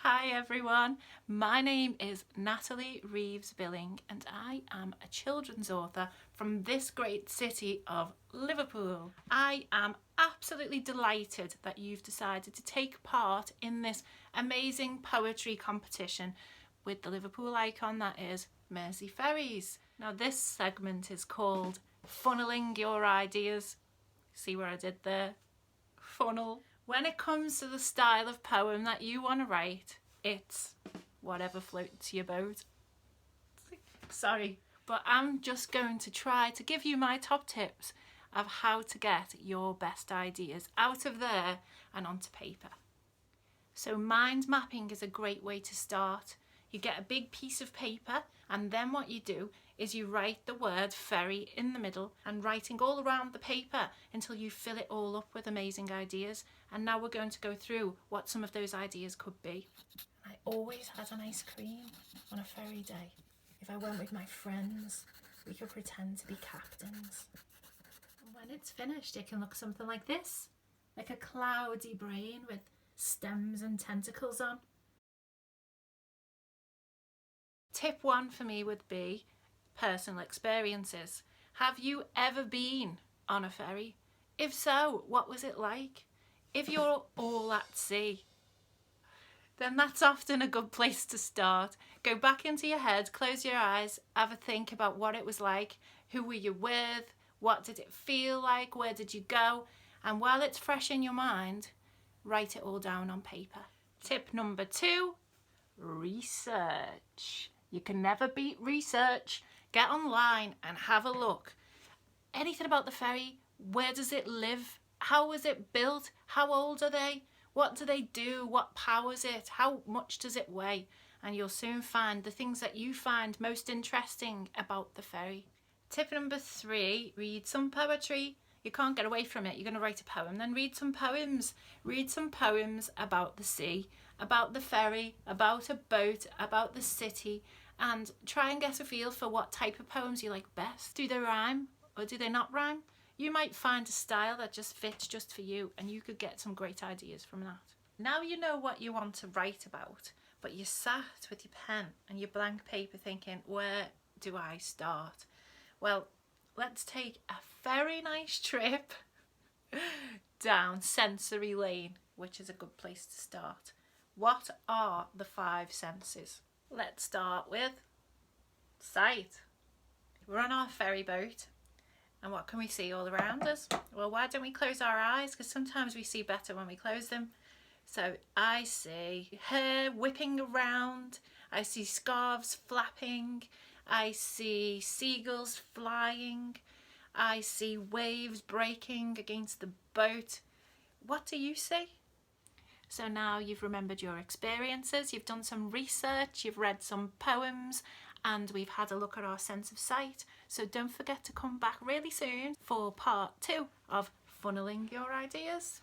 Hi everyone, my name is Natalie Reeves Billing and I am a children's author from this great city of Liverpool. I am absolutely delighted that you've decided to take part in this amazing poetry competition with the Liverpool icon that is Ferries. Now this segment is called Funneling Your Ideas. See what I did there? Funnel. When it comes to the style of poem that you want to write, it's whatever floats your boat. Sorry, but I'm just going to try to give you my top tips of how to get your best ideas out of there and onto paper. So mind mapping is a great way to start. You get a big piece of paper and then what you do is you write the word ferry in the middle and writing all around the paper until you fill it all up with amazing ideas. And now we're going to go through what some of those ideas could be. I always had an ice cream on a ferry day. If I went with my friends, we could pretend to be captains. And when it's finished, it can look something like this, like a cloudy brain with stems and tentacles on. Tip 1 for me would be personal experiences. Have you ever been on a ferry? If so, what was it like? If you're all at sea, then that's often a good place to start. Go back into your head, close your eyes, have a think about what it was like, who were you with, what did it feel like, where did you go, and while it's fresh in your mind, write it all down on paper. Tip number 2, research. You can never beat research. Get online and have a look. Anything about the ferry, where does it live, how was it built, how old are they, what do they do, what powers it, how much does it weigh, and you'll soon find the things that you find most interesting about the ferry. Tip number 3, read some poetry. You can't get away from it. You're going to write a poem, then read some poems. Read some poems about the sea, about the ferry, about a boat, about the city, and try and get a feel for what type of poems you like best. Do they rhyme or do they not rhyme? You might find a style that just fits just for you and you could get some great ideas from that. Now you know what you want to write about, but you're sat with your pen and your blank paper thinking, where do I start? Well, let's take a very nice trip down sensory lane, which is a good place to start. What are the 5 senses? Let's start with sight. We're on our ferry boat and what can we see all around us? Well, why don't we close our eyes, because sometimes we see better when we close them. So I see hair whipping around, I see scarves flapping, I see seagulls flying, I see waves breaking against the boat. What do you see? So now you've remembered your experiences, you've done some research, you've read some poems, and we've had a look at our sense of sight. So don't forget to come back really soon for part 2 of funneling your ideas.